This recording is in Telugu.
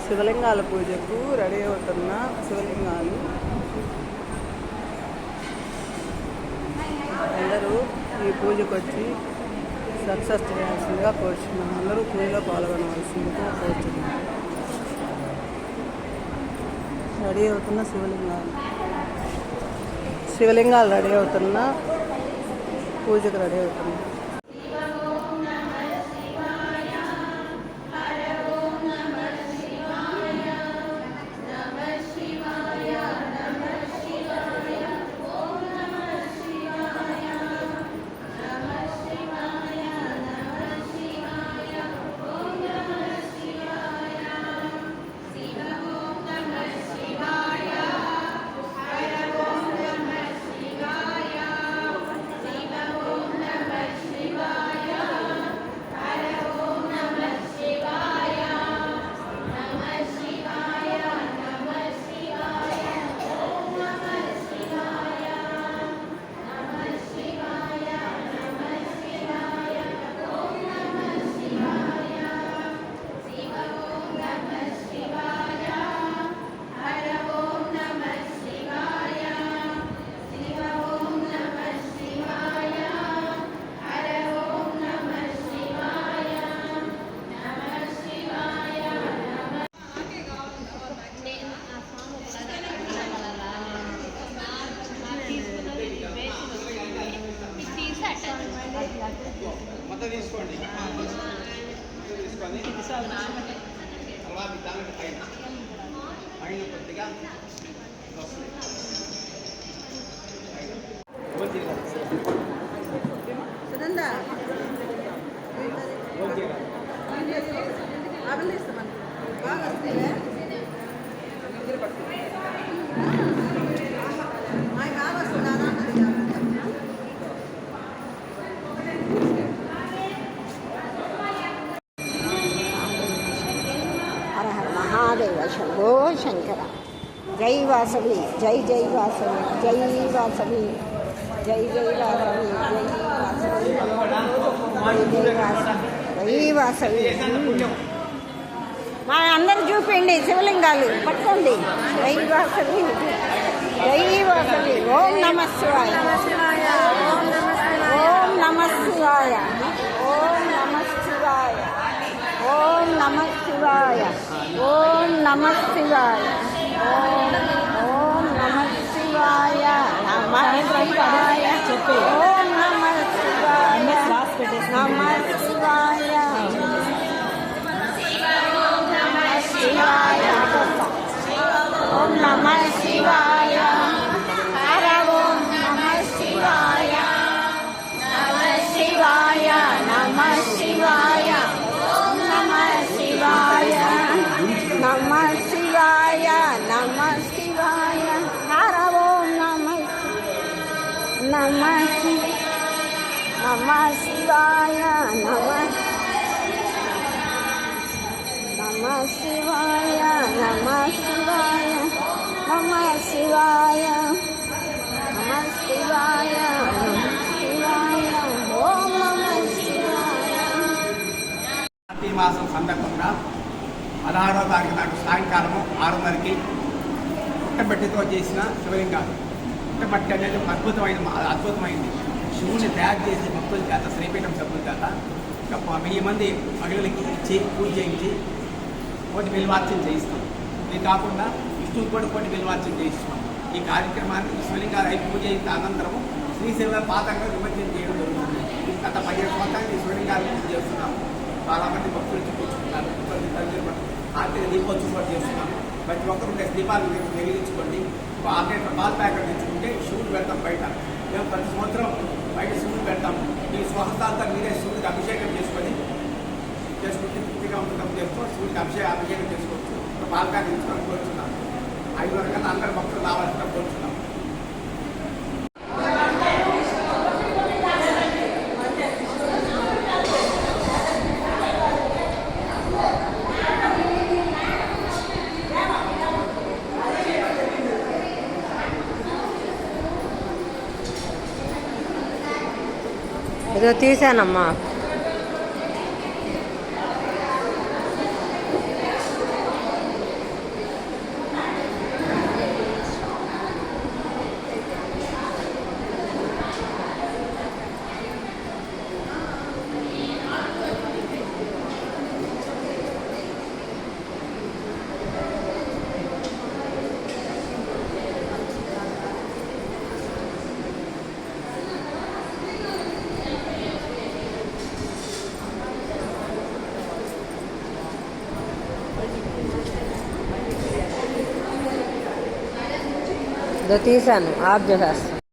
శివలింగాల పూజకు రెడీ అవుతున్న శివలింగాలు అందరూ ఈ పూజకు వచ్చి సక్సెస్ చేయాల్సిందిగా కోరుచున్నాం. అందరూ పూజలో పాల్గొనవలసిందిగా కోరుచున్నాం. రెడీ అవుతున్న శివలింగాలు రెడీ అవుతున్న పూజకు రెడీ అవుతున్నాయి. మొత్తం తీసుకోండి తీసుకొని తర్వాత దానికి పైన కొద్దిగా महादेव शंभो शंकर जय वासवी जय जय वासवी जय वासवी जय जय वासवी जय वासवी మా అందరు చూపిండి శివలింగాలు పట్టుకోండి. జై వాసవి జై వాసవి. ఓం నమ శివాయ ఓం నమ శివాయ ఓం నమ శివాయ ఓం నమ శివాయ ఓం నమ శివాయ ఓం నమ శివాయ నమ శివాయ ఓం నమ శివాయ నమ శివాయ ఓం నమ శివాయ హర ఓం నమ శివాయ నమ శివాయ నమ శివాయ ఓం నమ శివాయ నమ శివాయ నమ శివాయ హర ఓం నమ శివాయ నమ శివాయ నమ శివాయ నమ శివాయ నమ శివాయ శివాయ ఓం నమ శివాయ. కార్తీక మాసం సందర్భంగా 16వ తారీఖు నాడు సాయంకాలము 6:30కి పుట్టబట్టితో చేసిన శివలింగాలు. పుట్టబట్టి అనేది అద్భుతమైంది. శివుని తయారు చేసి భక్తుల చేత శ్రీపీఠం సభ్యుల చేత 1000 మంది మహిళలకి ఇచ్చి పూజ చేయించి కోటి బిల్వార్చన చేయిస్తాం. ఇది కాకుండా విష్ణువు కూడా కోటి బిల్వార్చన చేయిస్తున్నాం. ఈ కార్యక్రమాన్ని శివలింగాలు అయి పూజ అయిన అనంతరము శ్రీశైవ పాతంగా నిమజ్జనం చేయడం జరుగుతుంది. గత 15 సంవత్సరాలు ఈ శివలింగాలు పూజ చేస్తున్నాము. చాలామంది భక్తులు చూపించుకుంటారు. ఆర్థిక దీపోత్సవం కూడా చేస్తున్నాము. ప్రతి ఒక్కరు దీపాలు వెలిగించుకోండి. 6 లీటర్ పాల్ ప్యాకెట్ తెచ్చుకుంటే శివుడు పెడతాం బయట. మేము ప్రతి సంవత్సరం బయట శివుడు పెడతాము. ఈ స్వహస్తాలతో మీరే శివుడికి అభిషేకం చేసుకుంటే పూర్తిగా ఉండటం చేస్తూ శివుడికి అభిషేకం చేసుకోవచ్చు. పాల్ ప్యాకెట్ తెచ్చుకొని కోరుతున్నాము. 5 వరకన్నా అందరి భక్తులు రావాల్సిన కోరుతున్నాము. ఇదో తీసానమ్మా. ఇదో తీసాను ఆఫ్ చేసేస్తాను